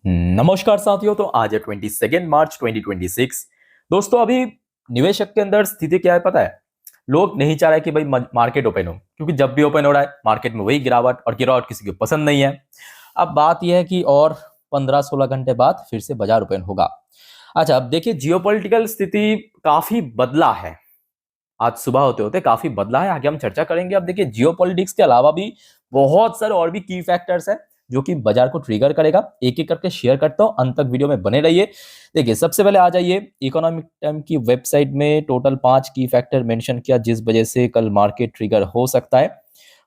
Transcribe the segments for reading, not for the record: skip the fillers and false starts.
नमस्कार साथियों। तो आज है 22 मार्च 2026। दोस्तों, अभी निवेशक के अंदर स्थिति क्या है पता है? लोग नहीं चाह रहे कि भाई मार्केट ओपन हो, क्योंकि जब भी ओपन हो रहा है मार्केट में वही गिरावट, और गिरावट किसी को पसंद नहीं है। अब बात यह है कि और 15-16 घंटे बाद फिर से बाजार ओपन होगा। अच्छा, अब देखिए, जियोपॉलिटिकल स्थिति काफी बदला है। आज सुबह होते होते काफी बदला है, आगे हम चर्चा करेंगे। अब देखिए, जियोपॉलिटिक्स के अलावा भी बहुत सारे और भी की फैक्टर्स हैं जो कि बाजार को ट्रिगर करेगा। एक एक करके शेयर करता हूं, अंत तक वीडियो में बने रहिए। देखिए, सबसे पहले आ जाइए इकोनॉमिक टाइम की वेबसाइट में। टोटल 5 की फैक्टर मेंशन किया जिस वजह से कल मार्केट ट्रिगर हो सकता है।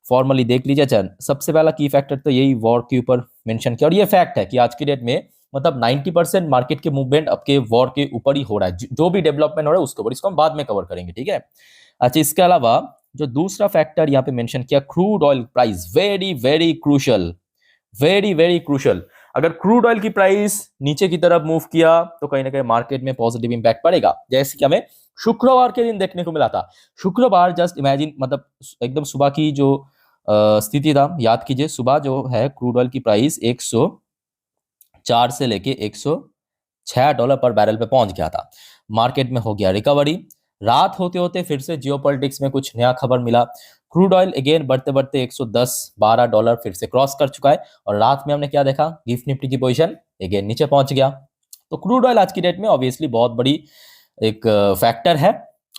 फॉर्मली देख लीजिए। चल, सबसे पहला की फैक्टर तो यही वॉर के ऊपर मेंशन किया, और ये फैक्ट है कि आज की डेट में मतलब 90% मार्केट के मूवमेंट आपके वॉर के ऊपर ही हो रहा है। जो भी डेवलपमेंट हो रहा है उसके ऊपर, इसको हम बाद में कवर करेंगे, ठीक है। अच्छा, इसके अलावा जो दूसरा फैक्टर यहाँ पे मेंशन किया, crude oil price, very very crucial, very very crucial. अगर क्रूड ऑयल की प्राइस नीचे की तरफ मूव किया तो कहीं ना कहीं मार्केट में पॉजिटिव इंपैक्ट पड़ेगा, जैसे कि हमें शुक्रवार के दिन देखने को मिला था। शुक्रवार, जस्ट इमेजिन, मतलब एकदम सुबह की जो स्थिति था, याद कीजिए, सुबह जो है क्रूड ऑयल की प्राइस 104 से लेके 106 डॉलर पर बैरल पे पहुंच गया था। मार्केट में हो गया रिकवरी। रात होते होते फिर से जियोपॉलिटिक्स में कुछ नया खबर मिला। क्रूड ऑयल अगेन बढ़ते बढ़ते 110-12 डॉलर फिर से क्रॉस कर चुका है, और रात में हमने क्या देखा, गिफ्ट निफ्टी की पोजीशन अगेन नीचे पहुंच गया। तो क्रूड ऑयल आज की डेट में ऑब्वियसली बहुत बड़ी एक फैक्टर है,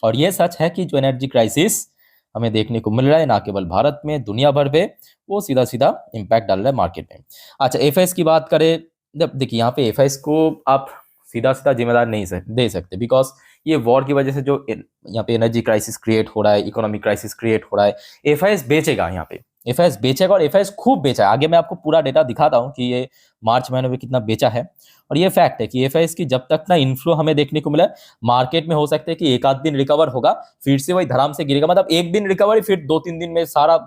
और यह सच है कि जो एनर्जी क्राइसिस हमें देखने को मिल रहा है, ना केवल भारत में, दुनिया भर पे, वो सीधा सीधा इंपैक्ट डाल रहा है मार्केट में। अच्छा, एफआईएस की बात करें, जब देखिए यहाँ पे एफआईएस को आप सीधा सीधा जिम्मेदार नहीं दे सकते, बिकॉज ये वॉर की वजह से जो यहाँ पे एनर्जी क्राइसिस क्रिएट हो रहा है, इकोनॉमिक क्राइसिस क्रिएट हो रहा है, एफआईएस बेचेगा। यहाँ पे एफआईएस बेचेगा, और एफआईएस खूब बेचा है। आगे मैं आपको पूरा डेटा दिखाता हूँ कि ये मार्च महीने में कितना बेचा है। और ये फैक्ट है कि एफआईएस की जब तक ना इनफ्लो हमें देखने को मिला, मार्केट में हो सकता है कि एक आध दिन रिकवर होगा, फिर से वही धड़ाम से गिरेगा। मतलब एक दिन रिकवरी, फिर 2-3 दिन में सारा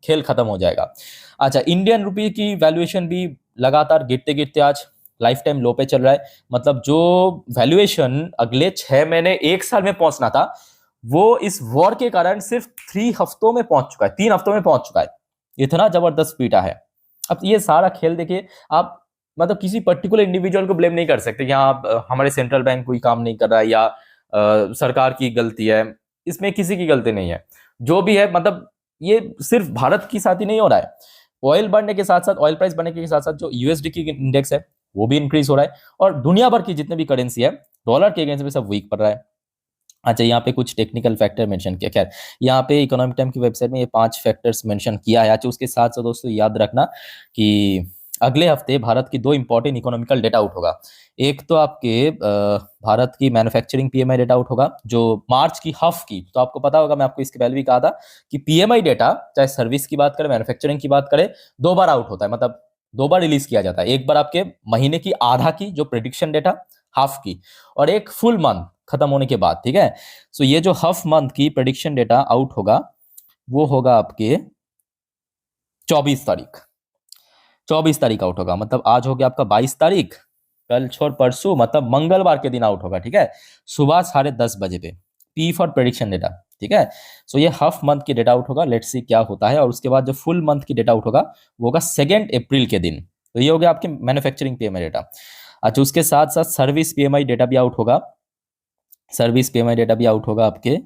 खेल खत्म हो जाएगा। अच्छा, इंडियन रुपये की वैल्यूएशन भी लगातार गिरते गिरते आज लाइफ टाइम लो पे चल रहा है। मतलब जो वैल्यूएशन अगले 6 महीने 1 साल में पहुंचना था, वो इस वॉर के कारण सिर्फ 3 हफ्तों में पहुंच चुका है, 3 हफ्तों में पहुंच चुका है। इतना जबरदस्त पीटा है। अब ये सारा खेल देखिए आप, मतलब किसी पर्टिकुलर इंडिविजुअल को ब्लेम नहीं कर सकते कि हाँ हमारे सेंट्रल बैंक कोई काम नहीं कर रहा है, या सरकार की गलती है। इसमें किसी की गलती नहीं है। जो भी है, मतलब ये सिर्फ भारत की साथ ही नहीं हो रहा है। ऑयल बढ़ने के साथ साथ, ऑयल प्राइस बढ़ने के साथ साथ जो यूएसडी की इंडेक्स है वो भी इंक्रीज हो रहा है, और दुनिया भर की जितने भी करेंसी है डॉलर के अगेंस्ट में सब वीक पड़ रहा है। अच्छा, यहाँ पे कुछ टेक्निकल फैक्टर मेंशन किया। खैर, यहाँ पे इकोनॉमिक टाइम की वेबसाइट में ये 5 फैक्टर्स मेंशन किया है। अच्छा, उसके साथ साथ दोस्तों याद रखना कि अगले हफ्ते भारत की 2 इंपॉर्टेंट इकोनॉमिकल डेटा आउट होगा। एक तो आपके भारत की मैन्युफैक्चरिंग पीएमआई डेटा आउट होगा, जो मार्च की हफ की। तो आपको पता होगा, मैं आपको इसके पहले भी कहा था कि पीएमआई डेटा चाहे सर्विस की बात करें, मैन्युफैक्चरिंग की बात करें, 2 बार आउट होता है। मतलब 2 बार रिलीज किया जाता है। एक बार आपके महीने की आधा की जो प्रिडिक्शन डेटा हाफ की, और एक फुल मंथ खत्म होने के बाद, ठीक है। सो ये जो हाफ मंथ की प्रेडिक्शन डेटा आउट होगा, वो होगा आपके 24 तारीख। 24 तारीख आउट होगा। मतलब आज हो गया आपका 22 तारीख, कल छोड़ परसों, मतलब मंगलवार के दिन आउट होगा, ठीक है, सुबह 10:30 बजे पे। पी फॉर प्रेडिक्शन डेटा, ठीक है। सो ये हाफ मंथ की डेटा आउट होगा, लेट्स सी क्या होता है। और उसके बाद जो फुल मंथ की डेटा आउट होगा वो होगा 2 अप्रैल के दिन। तो ये हो गया आपके मैन्युफैक्चरिंग पीएमआई डेटा। अच्छा, उसके साथ साथ सर्विस पीएमआई डेटा भी आउट होगा। सर्विस पीएमआई डेटा भी आउट होगा आपके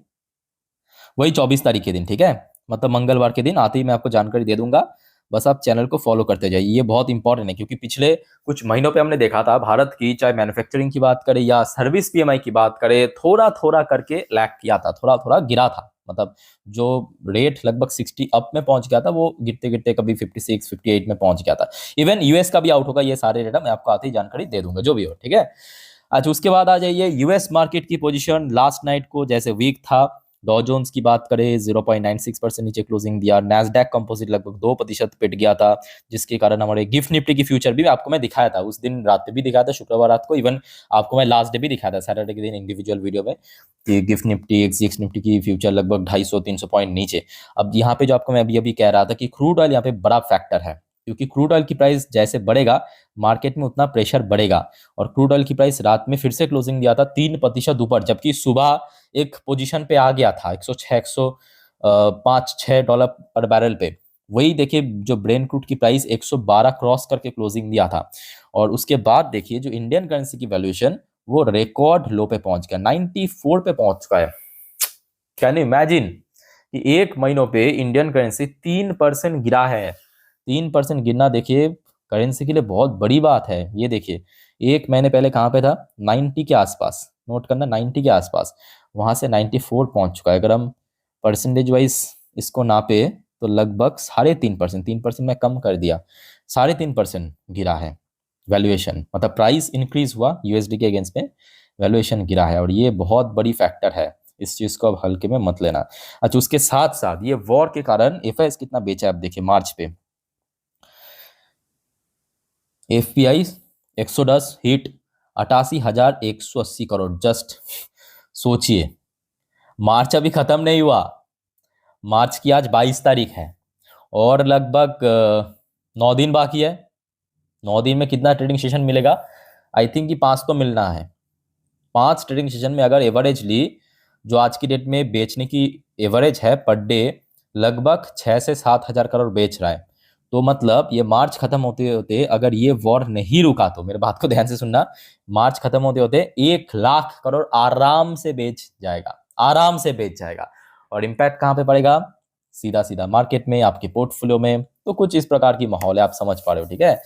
वही 24 तारीख के दिन, ठीक है। मतलब मंगलवार के दिन आते ही मैं आपको जानकारी दे दूंगा। बस आप चैनल को फॉलो करते जाइए, ये बहुत इंपॉर्टेंट है, क्योंकि पिछले कुछ महीनों पे हमने देखा था भारत की, चाहे मैन्युफैक्चरिंग की बात करें या सर्विस पीएमआई की बात करें, थोड़ा थोड़ा करके लैग किया था, थोड़ा थोड़ा गिरा था। मतलब जो रेट लगभग 60 अप में पहुंच गया था, वो गिरते गिरते कभी 56-58 में पहुंच गया था। इवन यूएस का भी आउट होगा। ये सारे डेटा मैं आपको आते ही जानकारी दे दूंगा, जो भी हो, ठीक है। अच्छा, उसके बाद आ जाइए यूएस मार्केट की पोजीशन। लास्ट नाइट को जैसे वीक था, डॉ जोन्स की बात करें 0.96% नीचे क्लोजिंग दिया। नैस्डैक कंपोजिट लगभग 2% पिट गया था, जिसके कारण हमारे गिफ्ट निफ्टी की फ्यूचर भी आपको मैं दिखाया था, उस दिन रात पे भी दिखाया था, शुक्रवार रात को। इवन आपको मैं लास्ट डे भी दिखाया था, सैटरडे के दिन, इंडिविजुअल वीडियो में, कि गिफ्ट निफ्टी, एक्सजीएक्स निफ्टी की फ्यूचर लगभग 250-300 पॉइंट नीचे। अब यहाँ पे जो आपको मैं अभी अभी कह रहा था कि क्रूड ऑयल यहाँ पे बड़ा फैक्टर है, क्योंकि क्रूड ऑयल की प्राइस जैसे बढ़ेगा मार्केट में उतना प्रेशर बढ़ेगा। और क्रूड ऑयल की प्राइस रात में फिर से क्लोजिंग दिया था 3% ऊपर, जबकि सुबह एक पोजीशन पे आ गया था 106, 105-6 डॉलर पर बैरल पे। वही देखिए, जो ब्रेन क्रूड की प्राइस 112 क्रॉस करके क्लोजिंग दिया था। और उसके बाद देखिए जो इंडियन करेंसी की वैल्यूएशन वो रिकॉर्ड लो पे पहुंच गया, 94 पे पहुंच चुका है। कैन यू इमेजिन कि एक महीनों पे इंडियन करेंसी 3% गिरा है। 3% गिरना देखिए करेंसी के लिए बहुत बड़ी बात है। ये देखिए एक महीने पहले कहाँ पे था, 90 के आसपास, नोट करना 90 के आसपास, वहां से 94 पहुंच चुका है। अगर हम परसेंटेज वाइज इसको नापे तो लगभग 3.5%, 3% में कम कर दिया, 3.5% गिरा है वैल्यूएशन, मतलब प्राइस इंक्रीज हुआ यूएसडी के अगेंस्ट में, वैल्यूएशन गिरा है। और ये बहुत बड़ी फैक्टर है, इस चीज को अब हल्के में मत लेना। अच्छा उसके साथ साथ ये वॉर के कारण एफआईएस कितना बेचा है, अब देखिए मार्च पे एफपीआई 110 हिट 88,180 करोड़। जस्ट सोचिए, मार्च अभी खत्म नहीं हुआ, मार्च की आज 22 तारीख है और लगभग 9 दिन बाकी है। 9 दिन में कितना ट्रेडिंग सेशन मिलेगा, आई थिंक कि 5 तो मिलना है। 5 ट्रेडिंग सेशन में अगर एवरेजली जो आज की डेट में बेचने की एवरेज है पर डे लगभग 6 से 7 हजार करोड़ बेच रहा है, तो मतलब ये मार्च खत्म होते होते अगर ये वॉर नहीं रुका तो, मेरे बात को ध्यान से सुनना, मार्च खत्म होते होते 1 लाख करोड़ आराम से बेच जाएगा, आराम से बेच जाएगा। और इम्पैक्ट कहाँ पे पड़ेगा, सीधा सीधा मार्केट में, आपके पोर्टफोलियो में। तो कुछ इस प्रकार की माहौल है, आप समझ पा रहे हो, ठीक है।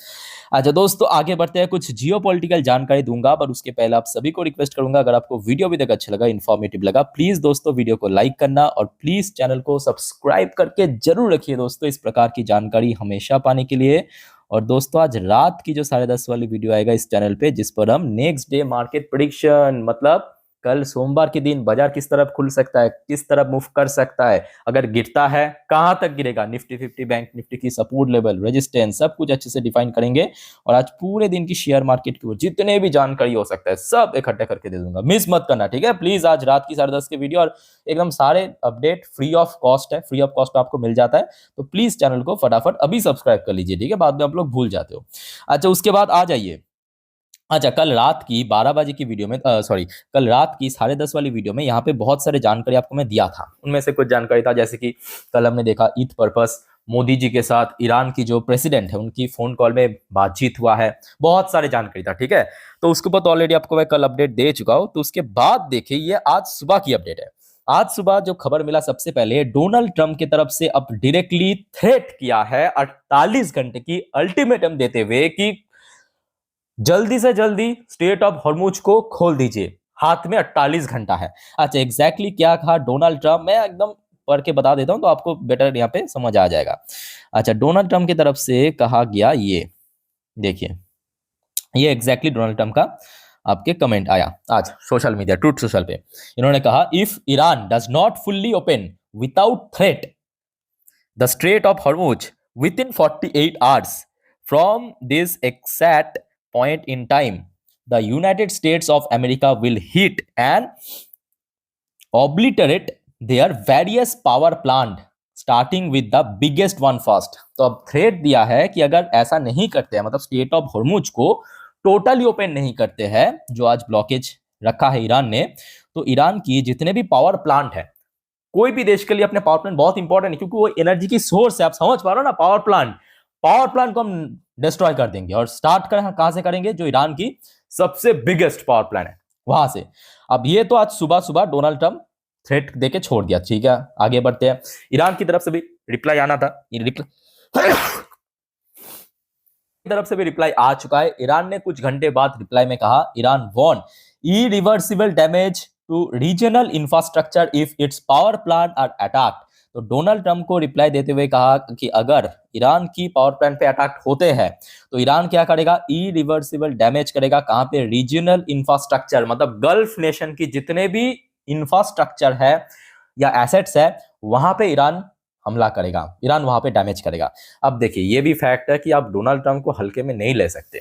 अच्छा दोस्तों आगे बढ़ते हैं, कुछ जियोपॉलिटिकल जानकारी दूंगा, पर उसके पहले आप सभी को रिक्वेस्ट करूंगा, अगर आपको वीडियो अभी तक अच्छा लगा, इन्फॉर्मेटिव लगा, प्लीज दोस्तों वीडियो को लाइक करना और प्लीज चैनल को सब्सक्राइब करके जरूर रखिए दोस्तों, इस प्रकार की जानकारी हमेशा पाने के लिए। और दोस्तों आज रात की जो 10:30 वाली वीडियो आएगा इस चैनल पे, जिस पर हम नेक्स्ट डे मार्केट प्रेडिक्शन, मतलब कल सोमवार के दिन बाजार किस तरफ खुल सकता है, किस तरफ मूव कर सकता है, अगर गिरता है कहां तक गिरेगा, निफ्टी 50 बैंक निफ्टी की सपोर्ट लेवल, रेजिस्टेंस, सब कुछ अच्छे से डिफाइन करेंगे। और आज पूरे दिन की शेयर मार्केट की जितने भी जानकारी हो सकता है सब इकट्ठे करके दे दूंगा, मिस मत करना, ठीक है। प्लीज आज रात की 10:30 के वीडियो, और एकदम सारे अपडेट फ्री ऑफ कॉस्ट है, फ्री ऑफ कॉस्ट आपको मिल जाता है। तो प्लीज चैनल को फटाफट अभी सब्सक्राइब कर लीजिए, ठीक है, बाद में आप लोग भूल जाते हो। अच्छा उसके बाद आ जाइए, अच्छा कल रात की 12 बजे की वीडियो में, सॉरी कल रात की 10:30 वाली वीडियो में यहाँ पे बहुत सारे जानकारी आपको मैं दिया था। उनमें से कुछ जानकारी था जैसे कि कल हमने देखा ईद पर्पस, मोदी जी के साथ ईरान की जो प्रेसिडेंट है उनकी फोन कॉल में बातचीत हुआ है, बहुत सारे जानकारी था, ठीक है। तो उसके ऊपर तो ऑलरेडी आपको मैं कल अपडेट दे चुका हूँ। तो उसके बाद देखिए ये आज सुबह की अपडेट है। आज सुबह जो खबर मिला, सबसे पहले डोनाल्ड ट्रंप की तरफ से अब डायरेक्टली थ्रेट किया है 48 घंटे की अल्टीमेटम देते हुए कि जल्दी से जल्दी स्ट्रेट ऑफ हॉर्मुज को खोल दीजिए, हाथ में 48 घंटा है। अच्छा एग्जैक्टली क्या कहा डोनाल्ड ट्रंप, मैं एकदम पढ़ के बता देता हूं तो आपको बेटर यहाँ पे समझ आ जाएगा। अच्छा डोनाल्ड ट्रंप की तरफ से कहा गया, ये देखिए ये एग्जैक्टली डोनाल्ड ट्रंप का आपके कमेंट आया आज सोशल मीडिया ट्रूथ सोशल पे। इन्होंने कहा if Iran does not fully open without threat the straight of Hormuz with in 48 hours from this exact point in time, the United States of America will hit and obliterate their various power plant starting with the biggest one first। तो अब threat दिया है कि अगर ऐसा नहीं करते हैं, मतलब स्टेट ऑफ हॉर्मुज को टोटली ओपन नहीं करते हैं, जो आज ब्लॉकेज रखा है ईरान ने, तो ईरान की जितने भी पावर प्लांट है, कोई भी देश के लिए अपने पावर प्लांट बहुत इंपॉर्टेंट है क्योंकि वो एनर्जी की सोर्स है, आप समझ पा रहे हो ना। पावर प्लांट को हम डिस्ट्रॉय कर देंगे और स्टार्ट कहां से करेंगे, जो ईरान की सबसे बिगेस्ट पावर प्लांट है वहां से। अब ये तो आज सुबह सुबह डोनाल्ड ट्रंप थ्रेट देके छोड़ दिया, ठीक है। आगे बढ़ते हैं, ईरान की तरफ से भी रिप्लाई आना था, तरफ से भी रिप्लाई आ चुका है। ईरान ने कुछ घंटे बाद रिप्लाई में कहा Iran warn irreversible damage to regional infrastructure if its power plant are attacked. तो डोनाल्ड ट्रंप को रिप्लाई देते हुए कहा कि अगर ईरान की पावर प्लांट पे अटैक होते हैं तो ईरान क्या करेगा, इरिवर्सिबल डैमेज करेगा। कहां पे, रीजनल इंफ्रास्ट्रक्चर, मतलब गल्फ नेशन की जितने भी इंफ्रास्ट्रक्चर है या एसेट्स है वहां पे ईरान हमला करेगा, ईरान वहां पे डैमेज करेगा। अब देखिए ये भी फैक्ट है कि आप डोनाल्ड ट्रंप को हल्के में नहीं ले सकते,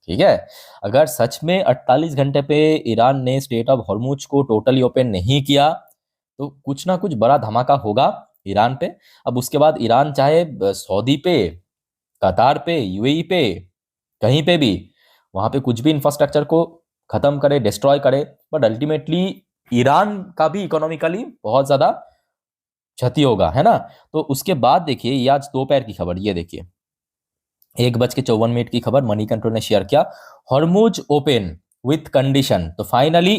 ठीक है। अगर सच में 48 घंटे पे ईरान ने स्ट्रेट ऑफ हॉर्मुज को टोटली ओपन नहीं किया तो कुछ ना कुछ बड़ा धमाका होगा ईरान पे। अब उसके बाद ईरान चाहे सऊदी पे, कतार पे, यूएई पे, कहीं पे भी, वहां पे कुछ भी इंफ्रास्ट्रक्चर को खत्म करे, डिस्ट्रॉय करे, बट अल्टीमेटली ईरान का भी इकोनॉमिकली बहुत ज्यादा क्षति होगा, है ना। तो उसके बाद देखिए ये आज दोपहर की खबर, ये देखिए 1:54 की खबर मनी कंट्रोल ने शेयर किया। Hormuz open with condition. तो फाइनली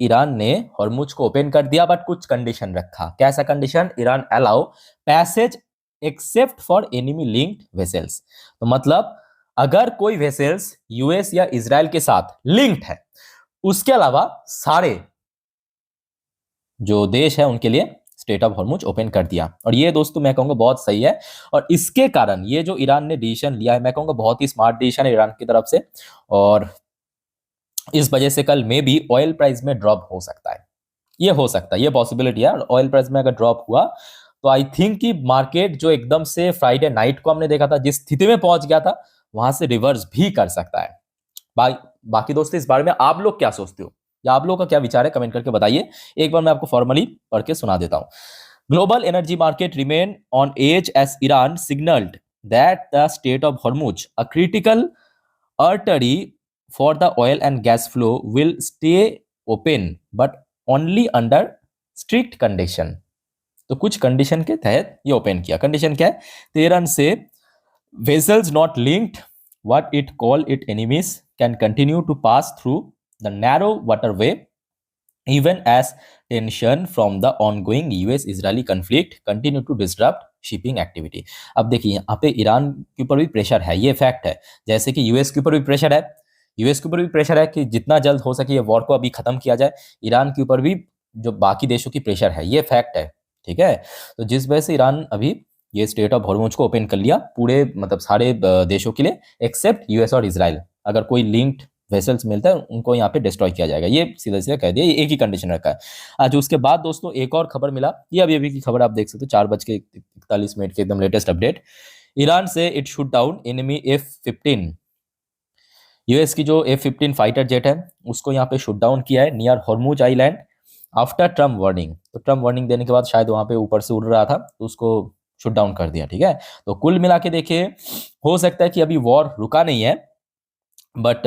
ईरान ने हॉर्मुज को ओपन कर दिया, बट कुछ कंडीशन रखा। कैसा condition? Iran allow passage except for enemy linked vessels. तो मतलब अगर कोई वेसल्स यूएस या इजराइल के साथ लिंक्ड है, उसके अलावा सारे जो देश है उनके लिए स्टेट ऑफ हॉर्मुज ओपन कर दिया। और ये दोस्तों मैं कहूंगा बहुत सही है, और इसके कारण ये जो ईरान ने डिसीजन लिया है, मैं कहूंगा बहुत ही स्मार्ट डिसीजन है ईरान की तरफ से। और इस वजह से कल में भी ऑयल प्राइस में ड्रॉप हो सकता है, ये हो सकता है, ये पॉसिबिलिटी है। ऑयल प्राइस में अगर ड्रॉप हुआ तो आई थिंक कि मार्केट जो एकदम से फ्राइडे नाइट को हमने देखा था जिस स्थिति में पहुंच गया था, वहां से रिवर्स भी कर सकता है। बाकी दोस्तों इस बारे में आप लोग क्या सोचते हो, या आप लोगों का क्या विचार है, कमेंट करके बताइए। एक बार मैं आपको फॉर्मली पढ़ के सुना देता हूं। Global energy market remain on edge as Iran signalled that the state of Hormuz, a critical artery for the oil and gas flow, will stay open but only under strict condition। तो कुछ condition के तहत ये open किया। Condition क्या है? तेरन से vessels not linked, what it call it enemies, can continue to pass through the narrow waterway even as tension from the ongoing US-Israeli conflict continue to disrupt shipping activity. अब देखिए यहाँ पे Iran के ऊपर भी प्रेशर है, ये fact है। जैसे कि यूएस के ऊपर भी प्रेशर है, यूएस के ऊपर भी प्रेशर है कि जितना जल्द हो सके ये वॉर को अभी खत्म किया जाए। ईरान के ऊपर भी जो बाकी देशों की प्रेशर है, ये फैक्ट है, ठीक है। तो जिस वजह से ईरान अभी ये स्टेट ऑफ हॉर्मुज को ओपन कर लिया पूरे मतलब सारे देशों के लिए एक्सेप्ट यूएस और इजराइल। अगर कोई लिंक्ड वेसल्स मिलता है उनको यहाँ पे डिस्ट्रॉय किया जाएगा, ये सीधा सीधा कह दिया। ये एक ही कंडीशन रखा है आज। उसके बाद दोस्तों एक और खबर मिला, ये अभी की खबर आप देख सकते हो, 4:41 के एकदम लेटेस्ट अपडेट। ईरान से it shoot down enemy F-15। US की जो F-15 फाइटर जेट है उसको यहाँ पे शूट डाउन किया है near Hormuz island after Trump warning. तो ट्रम्प वार्निंग देने के बाद शायद वहां पे ऊपर से उड़ रहा था तो उसको शूट डाउन कर दिया, ठीक है। तो कुल मिला के देखिए, हो सकता है कि अभी वॉर रुका नहीं है, बट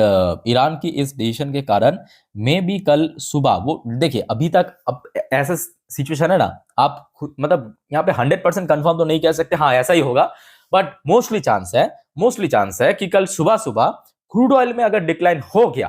ईरान की इस डिसीजन के कारण में भी कल सुबह वो देखिए अभी तक अब ऐसा सिचुएशन है ना, आप मतलब यहाँ पे 100% कंफर्म तो नहीं कह सकते हाँ ऐसा ही होगा, बट मोस्टली चांस है कि कल सुबह सुबह क्रूड ऑयल में अगर डिक्लाइन हो गया,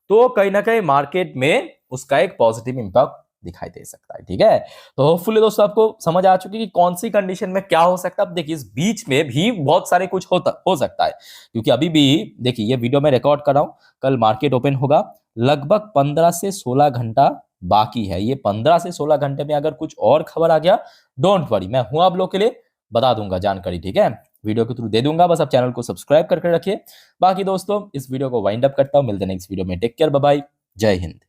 तो कहीं ना कहीं मार्केट में उसका एक पॉजिटिव इंपैक्ट दिखाई दे सकता है, ठीक है। तो होपफुली दोस्तों आपको समझ आ चुकी कि कौन सी कंडीशन में क्या हो सकता है। अब देखिए इस बीच में भी बहुत सारे कुछ हो सकता है, क्योंकि अभी भी देखिए ये वीडियो मैं रिकॉर्ड कर रहा हूं, कल मार्केट ओपन होगा, लगभग 15 से 16 घंटा बाकी है। ये 15 से 16 घंटे में अगर कुछ और खबर आ गया, डोंट वरी, मैं हूं आप लोग के लिए, बता दूंगा जानकारी, ठीक है, वीडियो के थ्रू दे दूंगा। बस आप चैनल को सब्सक्राइब करके रखिए। बाकी दोस्तों इस वीडियो को वाइंड अप करता हूं, मिलते हैं नेक्स्ट वीडियो में। टेक केयर, बाय बाय, जय हिंद।